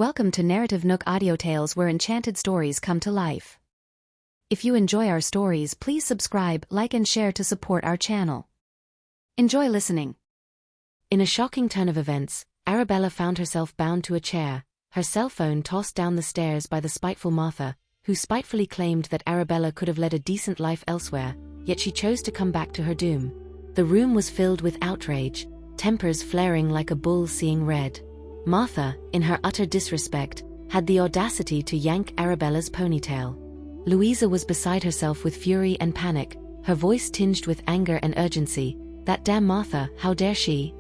Welcome to NarrativeNook where enchanted stories come to life. If you enjoy our stories, please subscribe, like and share to support our channel. Enjoy listening. In a shocking turn of events, Arabella found herself bound to a chair, her cell phone tossed down the stairs by the spiteful Martha, who spitefully claimed that Arabella could have led a decent life elsewhere, yet she chose to come back to her doom. The room was filled with outrage, tempers flaring like a bull seeing red. Martha, in her utter disrespect, had the audacity to yank Arabella's ponytail. Louisa was beside herself with fury and panic, her voice tinged with anger and urgency. That damn Martha, how dare she?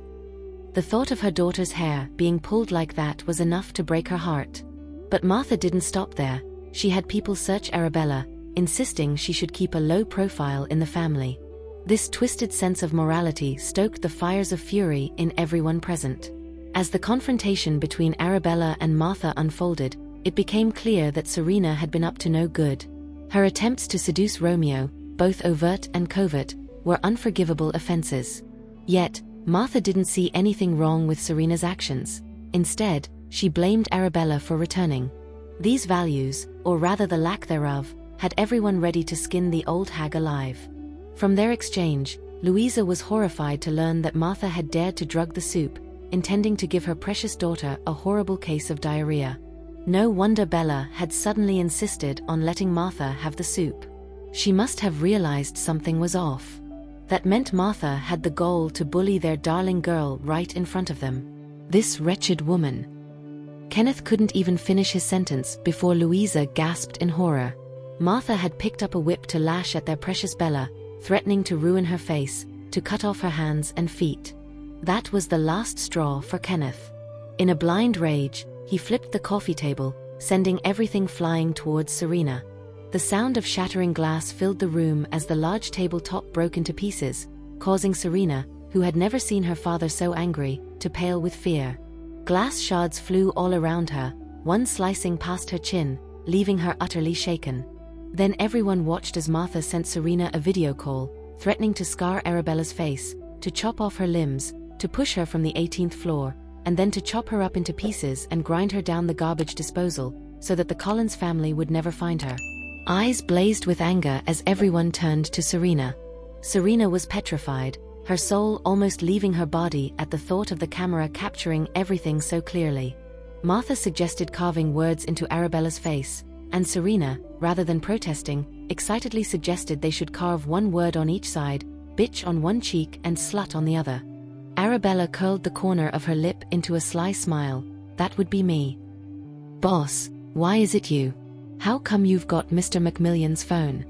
The thought of her daughter's hair being pulled like that was enough to break her heart. But Martha didn't stop there. She had people search Arabella, insisting she should keep a low profile in the family. This twisted sense of morality stoked the fires of fury in everyone present. As the confrontation between Arabella and Martha unfolded, it became clear that Serena had been up to no good. Her attempts to seduce Romeo, both overt and covert, were unforgivable offenses. Yet, Martha didn't see anything wrong with Serena's actions. Instead, she blamed Arabella for returning. These values, or rather the lack thereof, had everyone ready to skin the old hag alive. From their exchange, Louisa was horrified to learn that Martha had dared to drug the soup, intending to give her precious daughter a horrible case of diarrhea. No wonder Bella had suddenly insisted on letting Martha have the soup. She must have realized something was off. That meant Martha had the gall to bully their darling girl right in front of them. This wretched woman. Kenneth couldn't even finish his sentence before Louisa gasped in horror. Martha had picked up a whip to lash at their precious Bella, threatening to ruin her face, to cut off her hands and feet. That was the last straw for Kenneth. In a blind rage, he flipped the coffee table, sending everything flying towards Serena. The sound of shattering glass filled the room as the large tabletop broke into pieces, causing Serena, who had never seen her father so angry, to pale with fear. Glass shards flew all around her, one slicing past her chin, leaving her utterly shaken. Then everyone watched as Martha sent Serena a video call, threatening to scar Arabella's face, to chop off her limbs, to push her from the 18th floor, and then to chop her up into pieces and grind her down the garbage disposal, so that the Collins family would never find her. Eyes blazed with anger as everyone turned to Serena. Serena was petrified, her soul almost leaving her body at the thought of the camera capturing everything so clearly. Martha suggested carving words into Arabella's face, and Serena, rather than protesting, excitedly suggested they should carve one word on each side, bitch on one cheek and slut on the other. Arabella curled the corner of her lip into a sly smile. That would be me. Boss, why is it you? How come you've got Mr. McMillion's phone?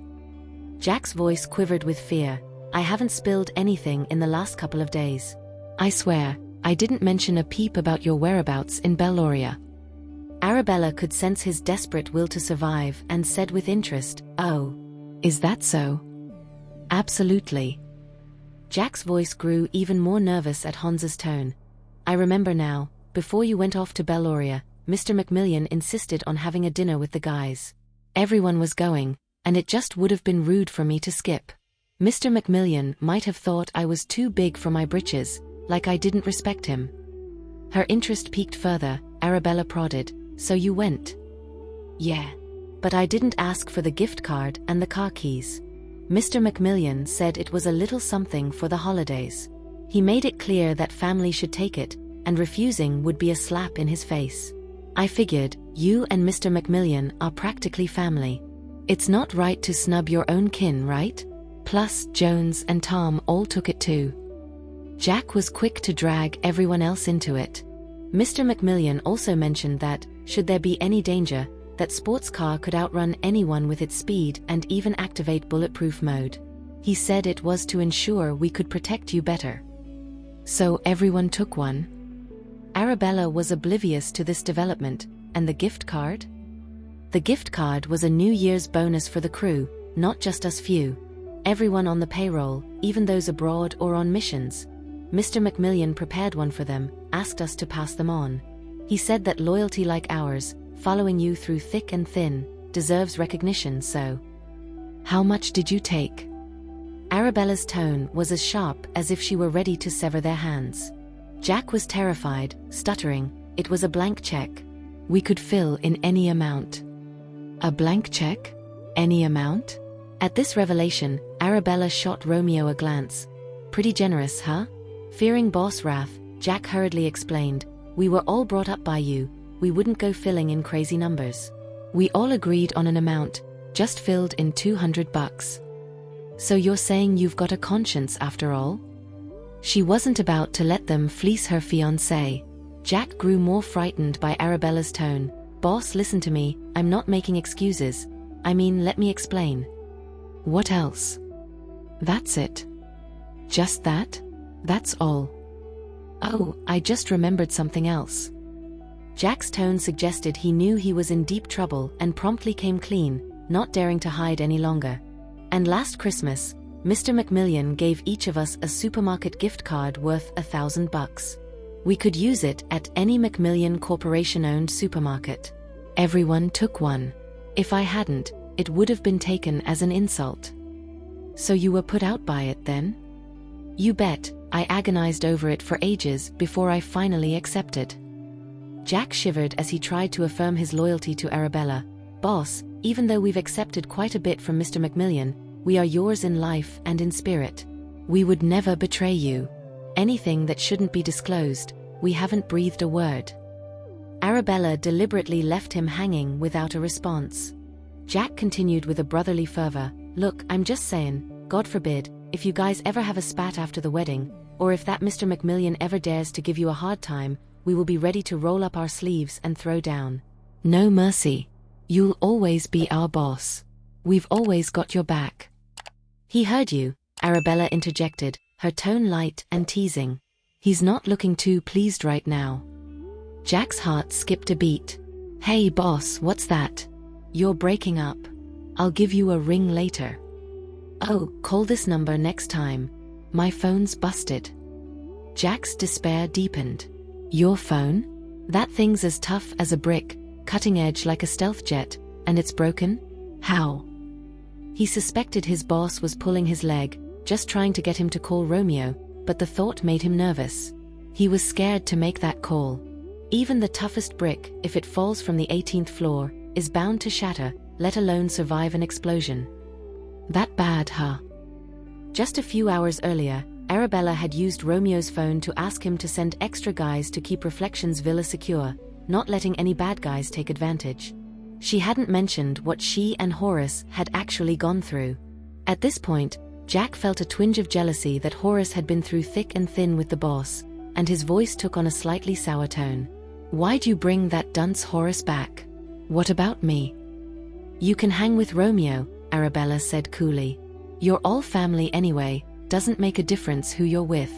Jack's voice quivered with fear. I haven't spilled anything in the last couple of days. I swear, I didn't mention a peep about your whereabouts in Belloria. Arabella could sense his desperate will to survive and said with interest, Oh, is that so? Absolutely. Jack's voice grew even more nervous at Hans's tone. I remember now, before you went off to Belloria, Mr. McMillion insisted on having a dinner with the guys. Everyone was going, and it just would have been rude for me to skip. Mr. McMillion might have thought I was too big for my britches, like I didn't respect him. Her interest piqued further. Arabella prodded, So you went? Yeah. But I didn't ask for the gift card and the car keys. Mr. McMillion said it was a little something for the holidays. He made it clear that family should take it, and refusing would be a slap in his face. I figured, you and Mr. McMillion are practically family. It's not right to snub your own kin, right? Plus, Jones and Tom all took it too. Jack was quick to drag everyone else into it. Mr. McMillion also mentioned that, should there be any danger, that sports car could outrun anyone with its speed and even activate bulletproof mode. He said it was to ensure we could protect you better. So everyone took one? Arabella was oblivious to this development, and the gift card? The gift card was a New Year's bonus for the crew, not just us few. Everyone on the payroll, even those abroad or on missions. Mr. McMillion prepared one for them, asked us to pass them on. He said that loyalty like ours, following you through thick and thin, deserves recognition, so. How much did you take? Arabella's tone was as sharp as if she were ready to sever their hands. Jack was terrified, stuttering, it was a blank check. We could fill in any amount. A blank check? Any amount? At this revelation, Arabella shot Romeo a glance. Pretty generous, huh? Fearing boss wrath, Jack hurriedly explained, "We were all brought up by you, we wouldn't go filling in crazy numbers. We all agreed on an amount, just filled in $200. So you're saying you've got a conscience after all?" She wasn't about to let them fleece her fiancé. Jack grew more frightened by Arabella's tone. "Boss, listen to me, I'm not making excuses. I mean, let me explain." "What else?" "That's it." "Just that? That's all?" "Oh, I just remembered something else." Jack's tone suggested he knew he was in deep trouble and promptly came clean, not daring to hide any longer. "And last Christmas, Mr. McMillian gave each of us a supermarket gift card worth $1,000. We could use it at any McMillian Corporation-owned supermarket. Everyone took one. If I hadn't, it would have been taken as an insult." "So you were put out by it then?" "You bet. I agonized over it for ages before I finally accepted." Jack shivered as he tried to affirm his loyalty to Arabella. "Boss, even though we've accepted quite a bit from Mr. McMillian, we are yours in life and in spirit. We would never betray you. Anything that shouldn't be disclosed, we haven't breathed a word." Arabella deliberately left him hanging without a response. Jack continued with a brotherly fervor, "Look, I'm just saying, God forbid, if you guys ever have a spat after the wedding, or if that Mr. McMillian ever dares to give you a hard time, we will be ready to roll up our sleeves and throw down. No mercy. You'll always be our boss. We've always got your back." "He heard you," Arabella interjected, her tone light and teasing. "He's not looking too pleased right now." Jack's heart skipped a beat. "Hey boss, what's that? You're breaking up. I'll give you a ring later." "Oh, call this number next time. My phone's busted." Jack's despair deepened. "Your phone? That thing's as tough as a brick, cutting edge like a stealth jet, and it's broken? How?" He suspected his boss was pulling his leg, just trying to get him to call Romeo, but the thought made him nervous. He was scared to make that call. Even the toughest brick, if it falls from the 18th floor, is bound to shatter, let alone survive an explosion. That bad, huh? Just a few hours earlier, Arabella had used Romeo's phone to ask him to send extra guys to keep Reflections Villa secure, not letting any bad guys take advantage. She hadn't mentioned what she and Horace had actually gone through. At this point, Jack felt a twinge of jealousy that Horace had been through thick and thin with the boss, and his voice took on a slightly sour tone. "Why'd you bring that dunce Horace back? What about me?" "You can hang with Romeo," Arabella said coolly. "You're all family anyway, doesn't make a difference who you're with."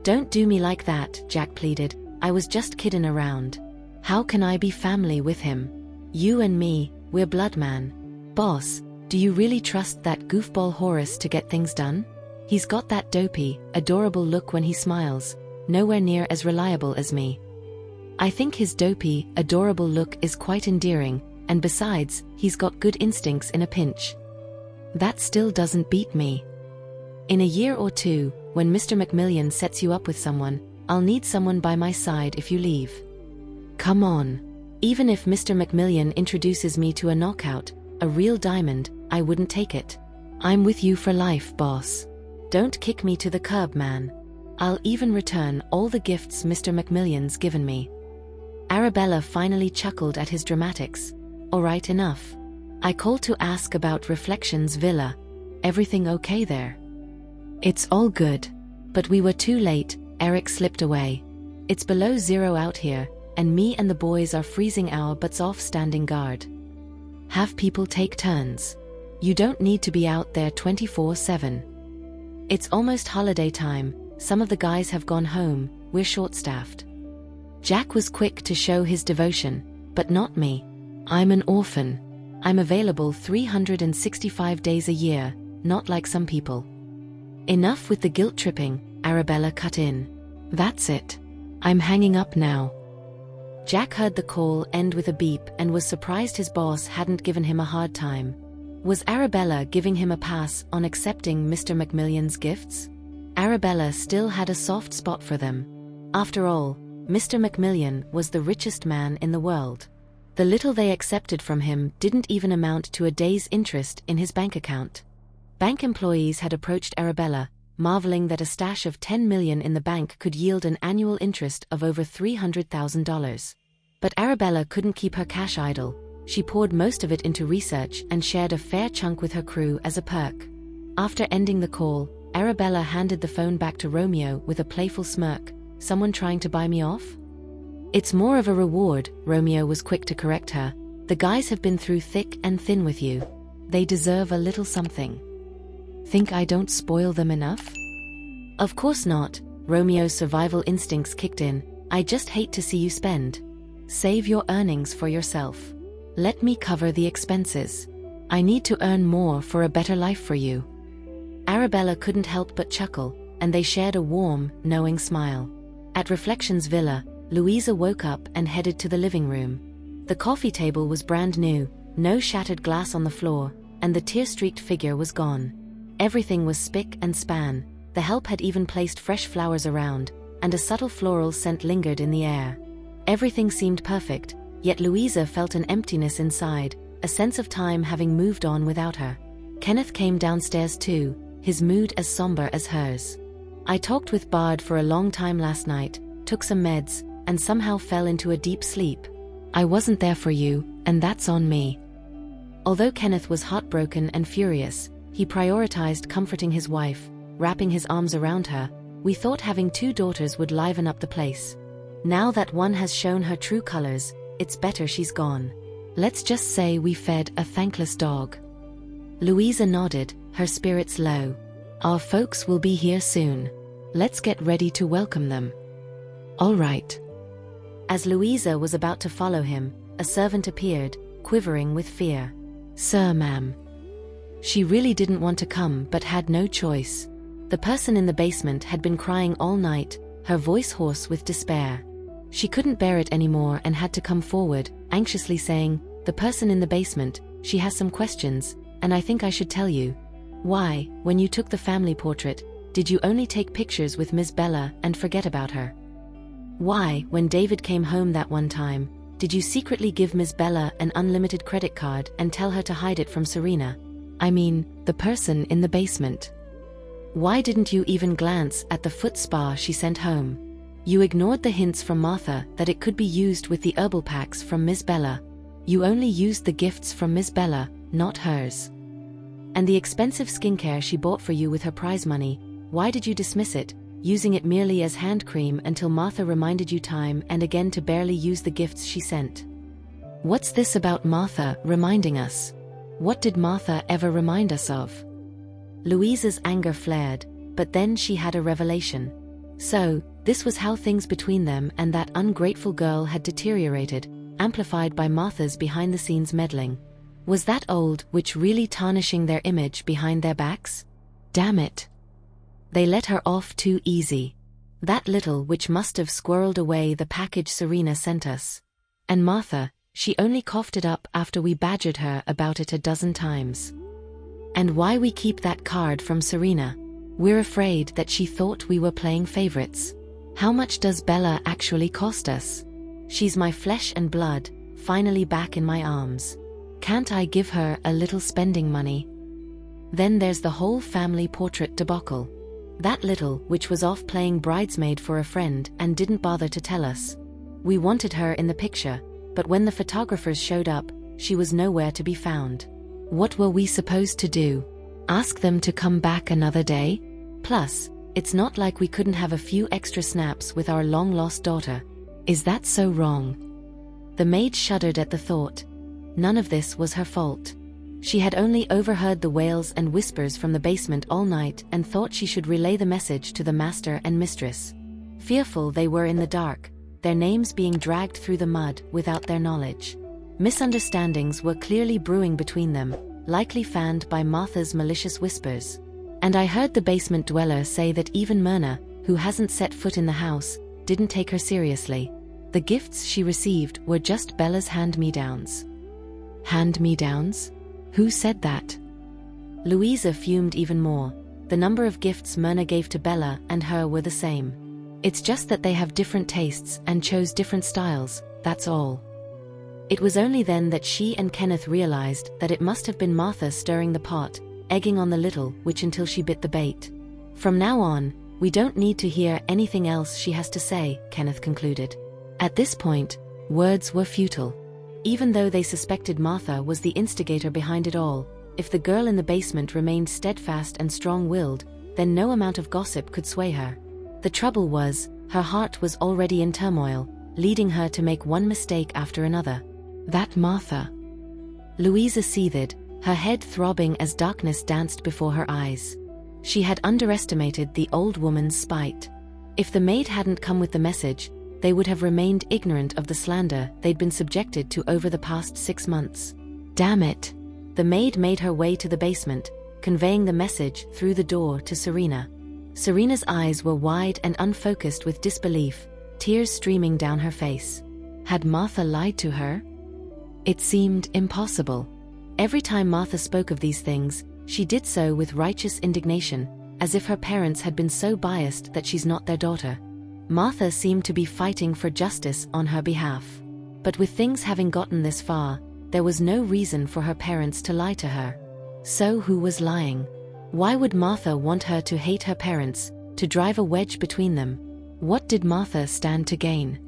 "Don't do me like that," Jack pleaded. "I was just kidding around. How can I be family with him? You and me, we're blood, man. Boss, do you really trust that goofball Horace to get things done? He's got that dopey, adorable look when he smiles, nowhere near as reliable as me." "I think his dopey, adorable look is quite endearing, and besides, he's got good instincts in a pinch." "That still doesn't beat me. In a year or two, when Mr. McMillian sets you up with someone, I'll need someone by my side if you leave." "Come on. Even if Mr. McMillian introduces me to a knockout, a real diamond, I wouldn't take it. I'm with you for life, boss. Don't kick me to the curb, man. I'll even return all the gifts Mr. McMillian's given me." Arabella finally chuckled at his dramatics. "All right, enough. I called to ask about Reflections Villa. Everything okay there?" "It's all good. But we were too late," Eric slipped away. "It's below zero out here, and me and the boys are freezing our butts off standing guard. Have people take turns. You don't need to be out there 24/7. It's almost holiday time, some of the guys have gone home, we're short-staffed." Jack was quick to show his devotion, "But not me. I'm an orphan. I'm available 365 days a year, not like some people." "Enough with the guilt-tripping," Arabella cut in. "That's it. I'm hanging up now." Jack heard the call end with a beep and was surprised his boss hadn't given him a hard time. Was Arabella giving him a pass on accepting Mr. McMillian's gifts? Arabella still had a soft spot for them. After all, Mr. Macmillan was the richest man in the world. The little they accepted from him didn't even amount to a day's interest in his bank account. Bank employees had approached Arabella, marveling that a stash of $10 million in the bank could yield an annual interest of over $300,000. But Arabella couldn't keep her cash idle. She poured most of it into research and shared a fair chunk with her crew as a perk. After ending the call, Arabella handed the phone back to Romeo with a playful smirk. "Someone trying to buy me off?" "It's more of a reward," Romeo was quick to correct her. "The guys have been through thick and thin with you. They deserve a little something." "Think I don't spoil them enough?" "Of course not," Romeo's survival instincts kicked in. "I just hate to see you spend. Save your earnings for yourself. Let me cover the expenses. I need to earn more for a better life for you." Arabella couldn't help but chuckle, and they shared a warm, knowing smile. At Reflections Villa, Louisa woke up and headed to the living room. The coffee table was brand new, no shattered glass on the floor, and the tear-streaked figure was gone. Everything was spick and span. The help had even placed fresh flowers around, and a subtle floral scent lingered in the air. Everything seemed perfect, yet Louisa felt an emptiness inside, a sense of time having moved on without her. Kenneth came downstairs too, his mood as somber as hers. "I talked with Bard for a long time last night, took some meds, and somehow fell into a deep sleep. I wasn't there for you, and that's on me." Although Kenneth was heartbroken and furious, he prioritized comforting his wife, wrapping his arms around her. "We thought having 2 daughters would liven up the place. Now that one has shown her true colors, it's better she's gone. Let's just say we fed a thankless dog." Louisa nodded, her spirits low. "Our folks will be here soon. Let's get ready to welcome them." "All right." As Louisa was about to follow him, a servant appeared, quivering with fear. "Sir, ma'am." She really didn't want to come but had no choice. The person in the basement had been crying all night, her voice hoarse with despair. She couldn't bear it anymore and had to come forward, anxiously saying, "The person in the basement, she has some questions, and I think I should tell you. Why, when you took the family portrait, did you only take pictures with Miss Bella and forget about her? Why, when David came home that one time, did you secretly give Miss Bella an unlimited credit card and tell her to hide it from Serena? I mean, the person in the basement. Why didn't you even glance at the foot spa she sent home? You ignored the hints from Martha that it could be used with the herbal packs from Miss Bella. You only used the gifts from Miss Bella, not hers. And the expensive skincare she bought for you with her prize money, why did you dismiss it, using it merely as hand cream until Martha reminded you time and again to barely use the gifts she sent? What's this about Martha reminding us? What did Martha ever remind us of?" Louisa's anger flared, but then she had a revelation. So, this was how things between them and that ungrateful girl had deteriorated, amplified by Martha's behind-the-scenes meddling. Was that old witch really tarnishing their image behind their backs? Damn it. They let her off too easy. That little witch must have squirreled away the package Serena sent us. And Martha, she only coughed it up after we badgered her about it a dozen times. And why we keep that card from Serena? We're afraid that she thought we were playing favorites. How much does Bella actually cost us? She's my flesh and blood, finally back in my arms. Can't I give her a little spending money? Then there's the whole family portrait debacle. That little witch was off playing bridesmaid for a friend and didn't bother to tell us. We wanted her in the picture, but when the photographers showed up, she was nowhere to be found. What were we supposed to do? Ask them to come back another day? Plus, it's not like we couldn't have a few extra snaps with our long-lost daughter. Is that so wrong? The maid shuddered at the thought. None of this was her fault. She had only overheard the wails and whispers from the basement all night and thought she should relay the message to the master and mistress. Fearful they were in the dark, their names being dragged through the mud without their knowledge. Misunderstandings were clearly brewing between them, likely fanned by Martha's malicious whispers. And I heard the basement dweller say that even Myrna, who hasn't set foot in the house, didn't take her seriously. The gifts she received were just Bella's hand-me-downs. Hand-me-downs? Who said that? Louisa fumed even more. The number of gifts Myrna gave to Bella and her were the same. It's just that they have different tastes and chose different styles, that's all. It was only then that she and Kenneth realized that it must have been Martha stirring the pot, egging on the little witch until she bit the bait. From now on, we don't need to hear anything else she has to say, Kenneth concluded. At this point, words were futile. Even though they suspected Martha was the instigator behind it all, if the girl in the basement remained steadfast and strong-willed, then no amount of gossip could sway her. The trouble was, her heart was already in turmoil, leading her to make one mistake after another. That Martha. Louisa seethed, her head throbbing as darkness danced before her eyes. She had underestimated the old woman's spite. If the maid hadn't come with the message, they would have remained ignorant of the slander they'd been subjected to over the past 6 months. Damn it! The maid made her way to the basement, conveying the message through the door to Serena. Serena's eyes were wide and unfocused with disbelief, tears streaming down her face. Had Martha lied to her? It seemed impossible. Every time Martha spoke of these things, she did so with righteous indignation, as if her parents had been so biased that she's not their daughter. Martha seemed to be fighting for justice on her behalf. But with things having gotten this far, there was no reason for her parents to lie to her. So who was lying? Why would Martha want her to hate her parents, to drive a wedge between them? What did Martha stand to gain?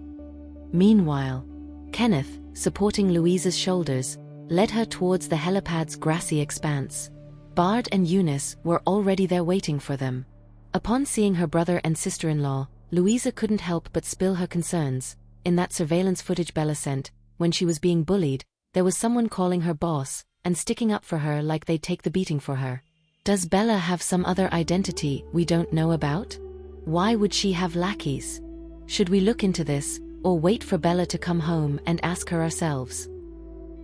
Meanwhile, Kenneth, supporting Louisa's shoulders, led her towards the helipad's grassy expanse. Bard and Eunice were already there waiting for them. Upon seeing her brother and sister-in-law, Louisa couldn't help but spill her concerns. In that surveillance footage Bella sent, when she was being bullied, there was someone calling her boss, and sticking up for her like they'd take the beating for her. Does Bella have some other identity we don't know about? Why would she have lackeys? Should we look into this, or wait for Bella to come home and ask her ourselves?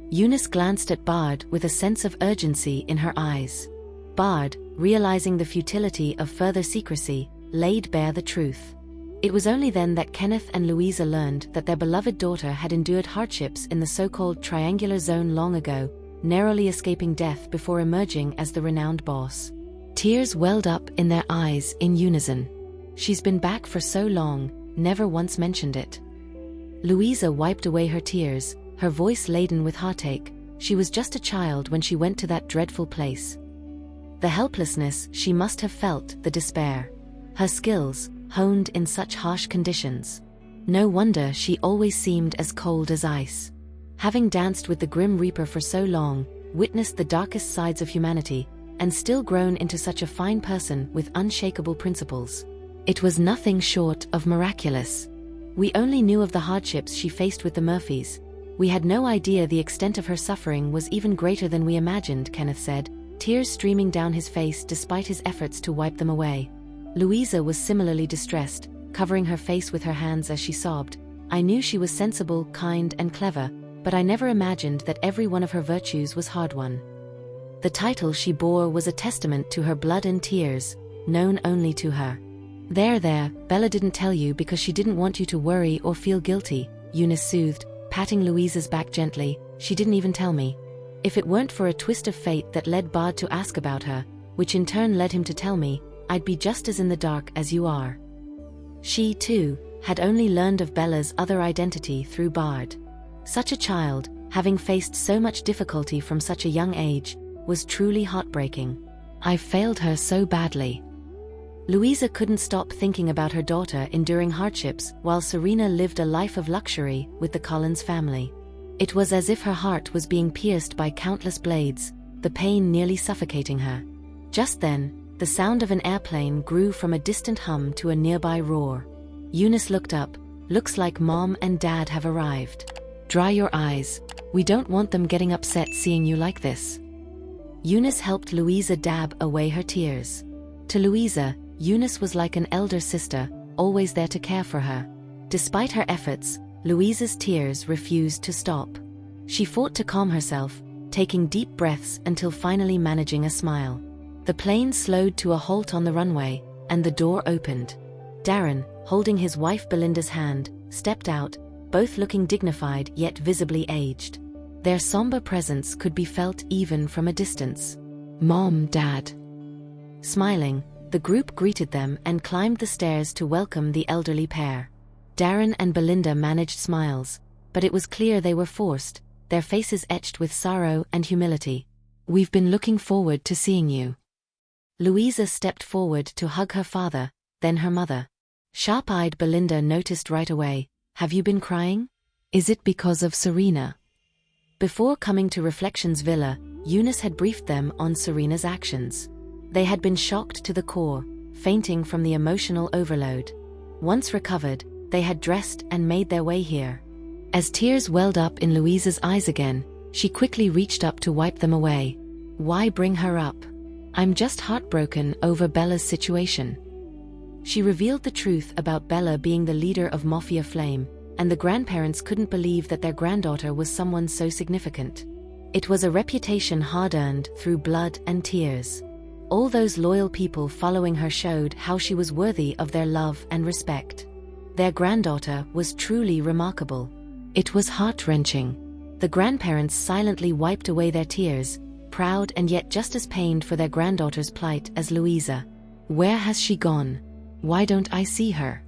Eunice glanced at Bard with a sense of urgency in her eyes. Bard, realizing the futility of further secrecy, laid bare the truth. It was only then that Kenneth and Louisa learned that their beloved daughter had endured hardships in the so-called triangular zone long ago, narrowly escaping death before emerging as the renowned boss. Tears welled up in their eyes in unison. She's been back for so long, never once mentioned it. Louisa wiped away her tears, her voice laden with heartache. She was just a child when she went to that dreadful place. The helplessness she must have felt, the despair. Her skills, honed in such harsh conditions. No wonder she always seemed as cold as ice. Having danced with the Grim Reaper for so long, witnessed the darkest sides of humanity, and still grown into such a fine person with unshakable principles. It was nothing short of miraculous. We only knew of the hardships she faced with the Murphys. We had no idea the extent of her suffering was even greater than we imagined, Kenneth said, tears streaming down his face despite his efforts to wipe them away. Louisa was similarly distressed, covering her face with her hands as she sobbed. I knew she was sensible, kind, and clever, but I never imagined that every one of her virtues was hard-won. The title she bore was a testament to her blood and tears, known only to her. There, Bella didn't tell you because she didn't want you to worry or feel guilty, Eunice soothed, patting Louisa's back gently. She didn't even tell me. If it weren't for a twist of fate that led Bard to ask about her, which in turn led him to tell me, I'd be just as in the dark as you are. She, too, had only learned of Bella's other identity through Bard. Such a child, having faced so much difficulty from such a young age, was truly heartbreaking. I failed her so badly. Louisa couldn't stop thinking about her daughter enduring hardships while Serena lived a life of luxury with the Collins family. It was as if her heart was being pierced by countless blades, the pain nearly suffocating her. Just then, the sound of an airplane grew from a distant hum to a nearby roar. Eunice looked up. Looks like Mom and Dad have arrived. Dry your eyes. We don't want them getting upset seeing you like this. Eunice helped Louisa dab away her tears. To Louisa, Eunice was like an elder sister, always there to care for her. Despite her efforts, Louisa's tears refused to stop. She fought to calm herself, taking deep breaths until finally managing a smile. The plane slowed to a halt on the runway, and the door opened. Darren, holding his wife Belinda's hand, stepped out, both looking dignified yet visibly aged. Their somber presence could be felt even from a distance. Mom, Dad. Smiling, The group greeted them and climbed the stairs to welcome the elderly pair. Darren and Belinda managed smiles, but it was clear they were forced, their faces etched with sorrow and humility. "We've been looking forward to seeing you." Louisa stepped forward to hug her father, then her mother. Sharp-eyed Belinda noticed right away, "Have you been crying? Is it because of Serena?" Before coming to Reflections Villa, Eunice had briefed them on Serena's actions. They had been shocked to the core, fainting from the emotional overload. Once recovered, they had dressed and made their way here. As tears welled up in Louisa's eyes again, she quickly reached up to wipe them away. "Why bring her up? I'm just heartbroken over Bella's situation." She revealed the truth about Bella being the leader of Mafia Flame, and the grandparents couldn't believe that their granddaughter was someone so significant. It was a reputation hard-earned through blood and tears. All those loyal people following her showed how she was worthy of their love and respect. Their granddaughter was truly remarkable. It was heart-wrenching. The grandparents silently wiped away their tears, proud and yet just as pained for their granddaughter's plight as Louisa. "Where has she gone? Why don't I see her?"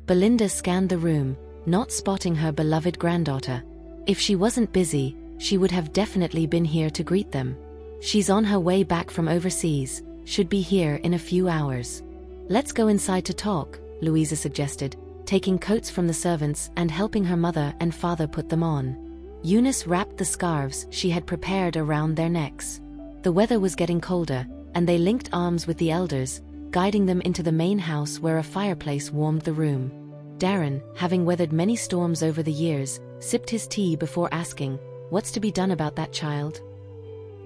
Belinda scanned the room, not spotting her beloved granddaughter. If she wasn't busy, she would have definitely been here to greet them. "She's on her way back from overseas, should be here in a few hours." "Let's go inside to talk," Louisa suggested, taking coats from the servants and helping her mother and father put them on. Eunice wrapped the scarves she had prepared around their necks. The weather was getting colder, and they linked arms with the elders, guiding them into the main house where a fireplace warmed the room. Darren, having weathered many storms over the years, sipped his tea before asking, "What's to be done about that child?"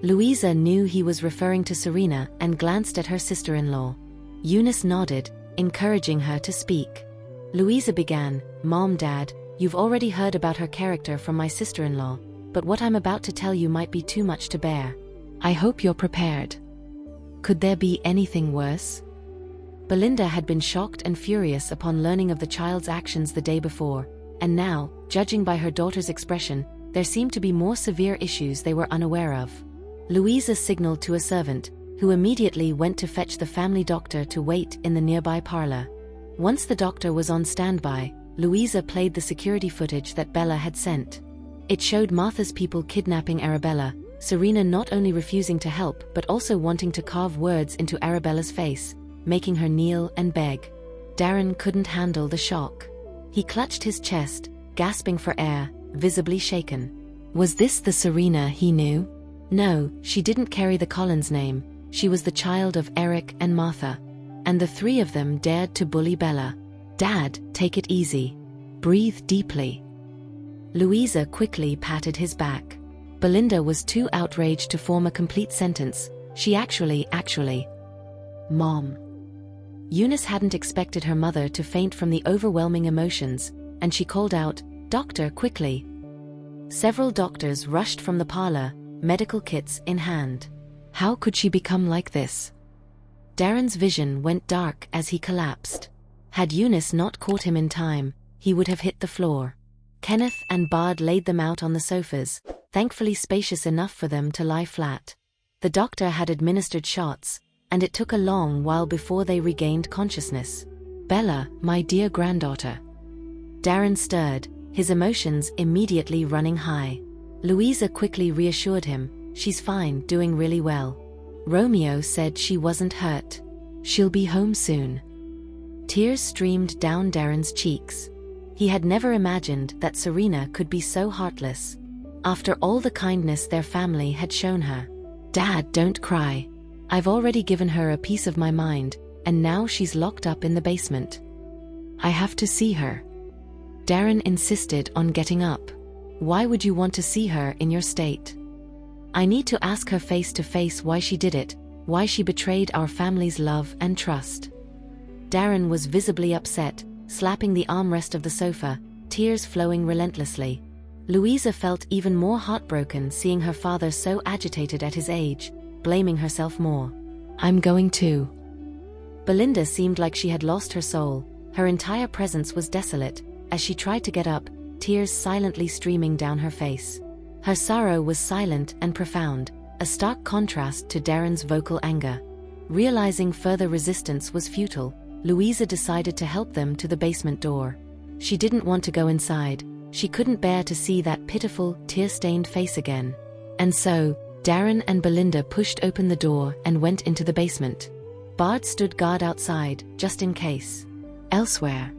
Louisa knew he was referring to Serena and glanced at her sister-in-law. Eunice nodded, encouraging her to speak. Louisa began, "Mom, Dad, you've already heard about her character from my sister-in-law, but what I'm about to tell you might be too much to bear. I hope you're prepared. Could there be anything worse?" Belinda had been shocked and furious upon learning of the child's actions the day before, and now, judging by her daughter's expression, there seemed to be more severe issues they were unaware of. Louisa signaled to a servant, who immediately went to fetch the family doctor to wait in the nearby parlor. Once the doctor was on standby, Louisa played the security footage that Bella had sent. It showed Martha's people kidnapping Arabella, Serena not only refusing to help but also wanting to carve words into Arabella's face, making her kneel and beg. Darren couldn't handle the shock. He clutched his chest, gasping for air, visibly shaken. Was this the Serena he knew? No, she didn't carry the Collins name. She was the child of Eric and Martha. And the three of them dared to bully Bella. "Dad, take it easy. Breathe deeply." Louisa quickly patted his back. Belinda was too outraged to form a complete sentence. She actually. "Mom." Eunice hadn't expected her mother to faint from the overwhelming emotions, and she called out, "Doctor, quickly." Several doctors rushed from the parlor, medical kits in hand. How could she become like this? Darren's vision went dark as he collapsed. Had Eunice not caught him in time, he would have hit the floor. Kenneth and Bard laid them out on the sofas, thankfully spacious enough for them to lie flat. The doctor had administered shots, and it took a long while before they regained consciousness. "Bella, my dear granddaughter." Darren stirred, his emotions immediately running high. Louisa quickly reassured him, "She's fine, doing really well. Romeo said she wasn't hurt. She'll be home soon." Tears streamed down Darren's cheeks. He had never imagined that Serena could be so heartless. After all the kindness their family had shown her. "Dad, don't cry. I've already given her a piece of my mind, and now she's locked up in the basement. I have to see her." Darren insisted on getting up. "Why would you want to see her in your state? I need to ask her face to face why she did it, why she betrayed our family's love and trust." Darren was visibly upset, slapping the armrest of the sofa, tears flowing relentlessly. Louisa felt even more heartbroken seeing her father so agitated at his age, blaming herself more. "I'm going to." Belinda seemed like she had lost her soul. Her entire presence was desolate, as she tried to get up, tears silently streaming down her face. Her sorrow was silent and profound, a stark contrast to Darren's vocal anger. Realizing further resistance was futile, Louisa decided to help them to the basement door. She didn't want to go inside. She couldn't bear to see that pitiful, tear-stained face again. And so, Darren and Belinda pushed open the door and went into the basement. Bart stood guard outside, just in case. Elsewhere,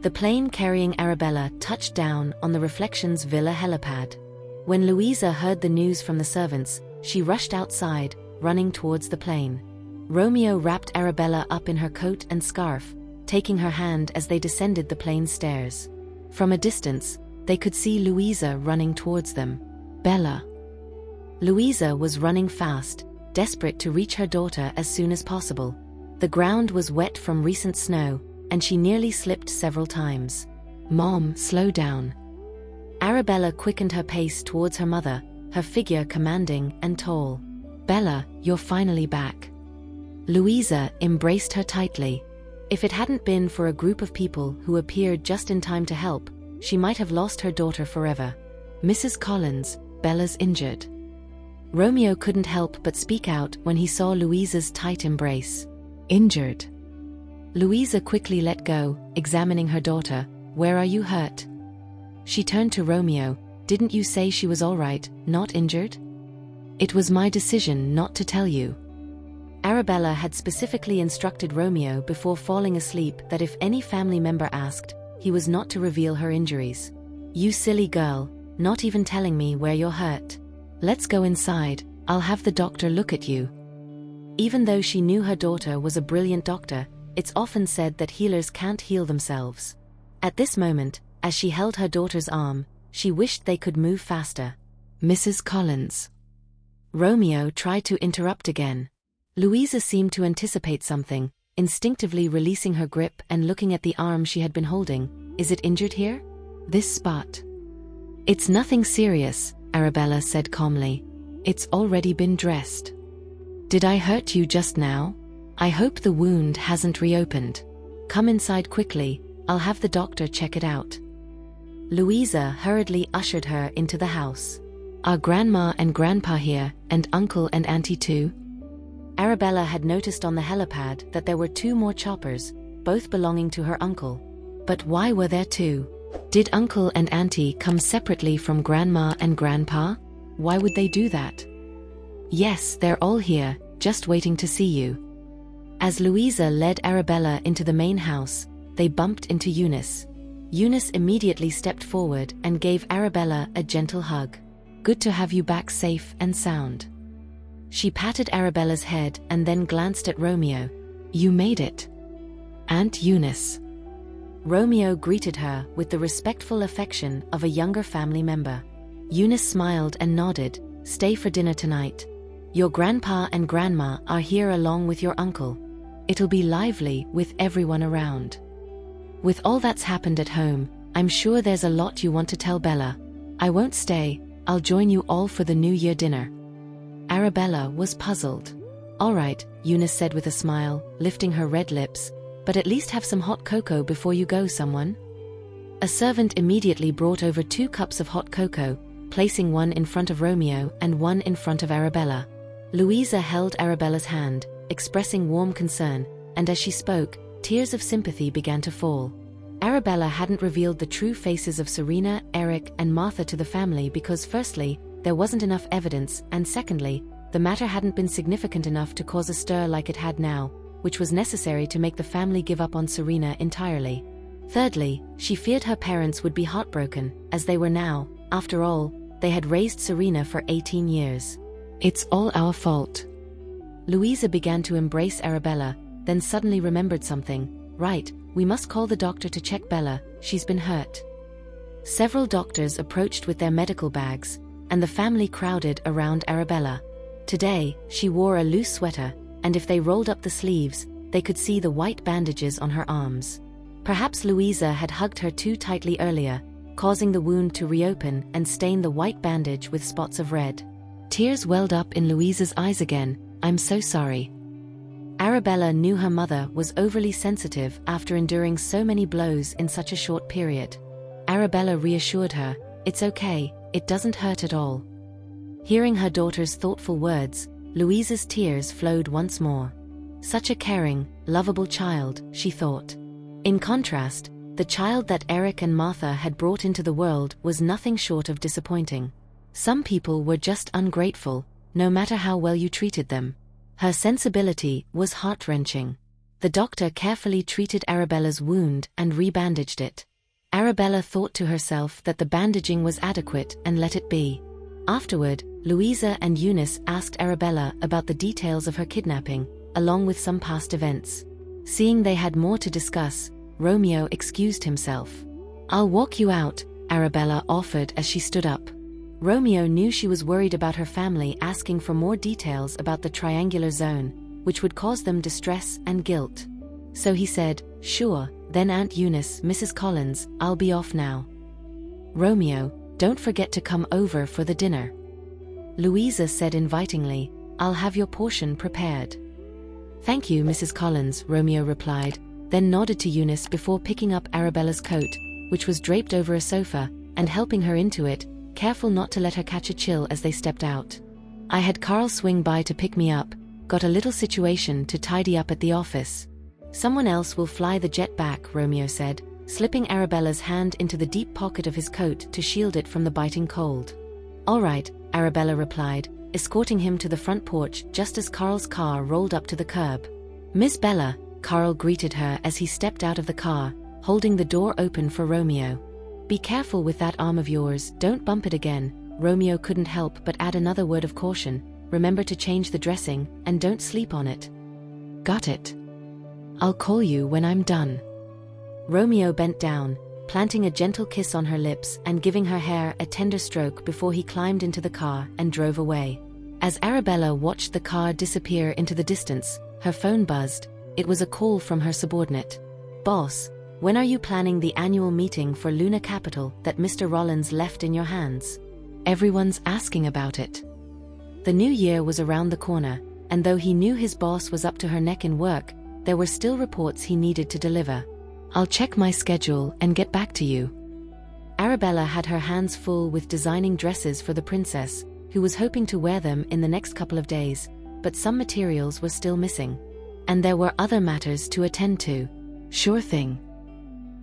the plane carrying Arabella touched down on the Reflections Villa helipad. When Louisa heard the news from the servants, she rushed outside, running towards the plane. Romeo wrapped Arabella up in her coat and scarf, taking her hand as they descended the plane stairs. From a distance, they could see Louisa running towards them. Bella. Louisa was running fast, desperate to reach her daughter as soon as possible. The ground was wet from recent snow, and she nearly slipped several times. "Mom, slow down." Arabella quickened her pace towards her mother, her figure commanding and tall. "Bella, you're finally back." Louisa embraced her tightly. If it hadn't been for a group of people who appeared just in time to help, she might have lost her daughter forever. "Mrs. Collins, Bella's injured." Romeo couldn't help but speak out when he saw Louisa's tight embrace. "Injured?" Louisa quickly let go, examining her daughter. "Where are you hurt?" She turned to Romeo. "Didn't you say she was all right, not injured?" "It was my decision not to tell you." Arabella had specifically instructed Romeo before falling asleep that if any family member asked, he was not to reveal her injuries. "You silly girl, not even telling me where you're hurt. Let's go inside, I'll have the doctor look at you." Even though she knew her daughter was a brilliant doctor, it's often said that healers can't heal themselves. At this moment, as she held her daughter's arm, she wished they could move faster. "Mrs. Collins." Romeo tried to interrupt again. Louisa seemed to anticipate something, instinctively releasing her grip and looking at the arm she had been holding. "Is it injured here?" "This spot." "It's nothing serious," Arabella said calmly. "It's already been dressed." "Did I hurt you just now? I hope the wound hasn't reopened. Come inside quickly, I'll have the doctor check it out." Louisa hurriedly ushered her into the house. "Are Grandma and Grandpa here, and Uncle and Auntie too?" Arabella had noticed on the helipad that there were 2 more choppers, both belonging to her uncle. But why were there 2? Did Uncle and Auntie come separately from Grandma and Grandpa? Why would they do that? "Yes, they're all here, just waiting to see you." As Louisa led Arabella into the main house, they bumped into Eunice. Eunice immediately stepped forward and gave Arabella a gentle hug. "Good to have you back safe and sound." She patted Arabella's head and then glanced at Romeo. "You made it, Aunt Eunice." Romeo greeted her with the respectful affection of a younger family member. Eunice smiled and nodded. "Stay for dinner tonight. Your grandpa and grandma are here along with your uncle. It'll be lively with everyone around. With all that's happened at home, I'm sure there's a lot you want to tell Bella. I won't stay, I'll join you all for the New Year dinner." Arabella was puzzled. "All right," Eunice said with a smile, lifting her red lips, "but at least have some hot cocoa before you go, someone." A servant immediately brought over 2 cups of hot cocoa, placing one in front of Romeo and one in front of Arabella. Louisa held Arabella's hand, expressing warm concern, and as she spoke, tears of sympathy began to fall. Arabella hadn't revealed the true faces of Serena, Eric, and Martha to the family because firstly, there wasn't enough evidence, and secondly, the matter hadn't been significant enough to cause a stir like it had now, which was necessary to make the family give up on Serena entirely. Thirdly, she feared her parents would be heartbroken, as they were now. After all, they had raised Serena for 18 years. "It's all our fault." Louisa began to embrace Arabella, then suddenly remembered something. "Right, we must call the doctor to check Bella, she's been hurt." Several doctors approached with their medical bags, and the family crowded around Arabella. Today, she wore a loose sweater, and if they rolled up the sleeves, they could see the white bandages on her arms. Perhaps Louisa had hugged her too tightly earlier, causing the wound to reopen and stain the white bandage with spots of red. Tears welled up in Louisa's eyes again. "I'm so sorry." Arabella knew her mother was overly sensitive after enduring so many blows in such a short period. Arabella reassured her, "It's okay, it doesn't hurt at all." Hearing her daughter's thoughtful words, Louisa's tears flowed once more. Such a caring, lovable child, she thought. In contrast, the child that Eric and Martha had brought into the world was nothing short of disappointing. Some people were just ungrateful, no matter how well you treated them. Her sensibility was heart-wrenching. The doctor carefully treated Arabella's wound and rebandaged it. Arabella thought to herself that the bandaging was adequate and let it be. Afterward, Louisa and Eunice asked Arabella about the details of her kidnapping, along with some past events. Seeing they had more to discuss, Romeo excused himself. "I'll walk you out," Arabella offered as she stood up. Romeo knew she was worried about her family asking for more details about the triangular zone, which would cause them distress and guilt. So he said, "Sure, then Aunt Eunice, Mrs. Collins, I'll be off now." "Romeo, don't forget to come over for the dinner," Louisa said invitingly. "I'll have your portion prepared." "Thank you, Mrs. Collins," Romeo replied, then nodded to Eunice before picking up Arabella's coat, which was draped over a sofa, and helping her into it, careful not to let her catch a chill as they stepped out. "I had Carl swing by to pick me up, got a little situation to tidy up at the office." "Someone else will fly the jet back," Romeo said, slipping Arabella's hand into the deep pocket of his coat to shield it from the biting cold. "All right," Arabella replied, escorting him to the front porch just as Carl's car rolled up to the curb. "Miss Bella," Carl greeted her as he stepped out of the car, holding the door open for Romeo. "Be careful with that arm of yours, don't bump it again." Romeo couldn't help but add another word of caution. "Remember to change the dressing, and don't sleep on it." "Got it. I'll call you when I'm done." Romeo bent down, planting a gentle kiss on her lips and giving her hair a tender stroke before he climbed into the car and drove away. As Arabella watched the car disappear into the distance, her phone buzzed. It was a call from her subordinate. "Boss, when are you planning the annual meeting for Luna Capital that Mr. Rollins left in your hands? Everyone's asking about it." The new year was around the corner, and though he knew his boss was up to her neck in work, there were still reports he needed to deliver. "I'll check my schedule and get back to you." Arabella had her hands full with designing dresses for the princess, who was hoping to wear them in the next couple of days, but some materials were still missing. And there were other matters to attend to. "Sure thing."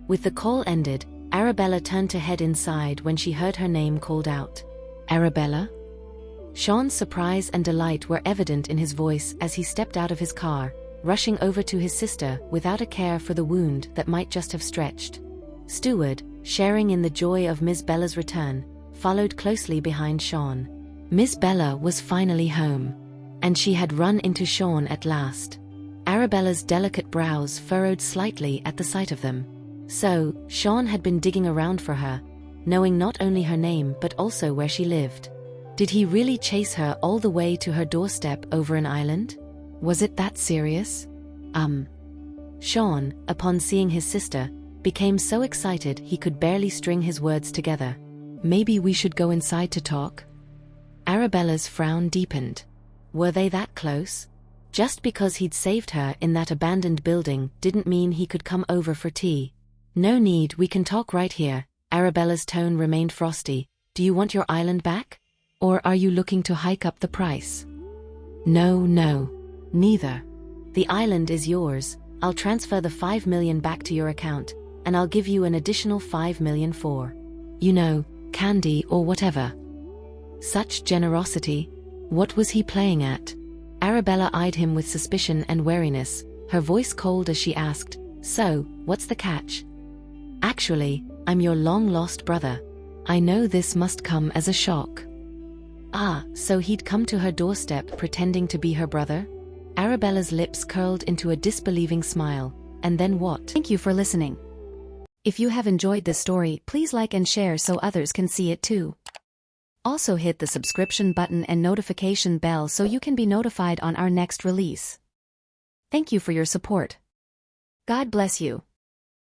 With the call ended, Arabella turned to head inside when she heard her name called out. "Arabella?" Sean's surprise and delight were evident in his voice as he stepped out of his car, rushing over to his sister without a care for the wound that might just have stretched. Stewart, sharing in the joy of Miss Bella's return, followed closely behind Sean. Miss Bella was finally home. And she had run into Sean at last. Arabella's delicate brows furrowed slightly at the sight of them. So, Sean had been digging around for her, knowing not only her name but also where she lived. Did he really chase her all the way to her doorstep over an island? Was it that serious? Sean, upon seeing his sister, became so excited he could barely string his words together. "Maybe we should go inside to talk?" Arabella's frown deepened. Were they that close? Just because he'd saved her in that abandoned building didn't mean he could come over for tea. "No need, we can talk right here." Arabella's tone remained frosty. "Do you want your island back? Or are you looking to hike up the price?" No, neither. The island is yours. I'll transfer the 5 million back to your account, and I'll give you an additional 5 million for, candy or whatever. Such generosity. What was he playing at? Arabella eyed him with suspicion and wariness, her voice cold as she asked, "So, what's the catch?" "Actually, I'm your long-lost brother." I know this must come as a shock. Ah, so he'd come to her doorstep pretending to be her brother? Arabella's lips curled into a disbelieving smile. And then what? Thank you for listening. If you have enjoyed this story, please like and share so others can see it too. Also hit the subscription button and notification bell so you can be notified on our next release. Thank you for your support. God bless you.